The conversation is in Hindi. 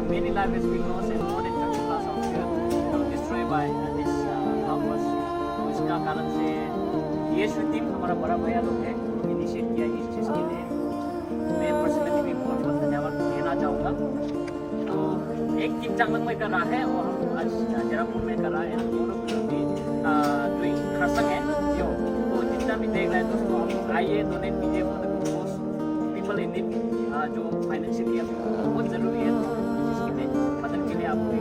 many lives has been lost and more than 30 plus houses destroyed by this cloudburst. तो इसका कारण से ये टीम हमारा बड़ा भैया लोग है इनिशिएट किया इस चीज़ के लिए। मैं पर्सनली भी बहुत बहुत धन्यवाद देना चाहूँगा। तो एक टीम चांगलांग में कर रहा है और हम आज जरापुर में कर रहा है। दोनों भी डूइंग खरसंग है जो तो जितना भी देख रहे हैं दोस्तों आप लोग आइए डोनेट कीजिए for the cause people in need जो फाइनेंशियली बहुत ज़रूरी है तो इसके लिए मदद के लिए आपको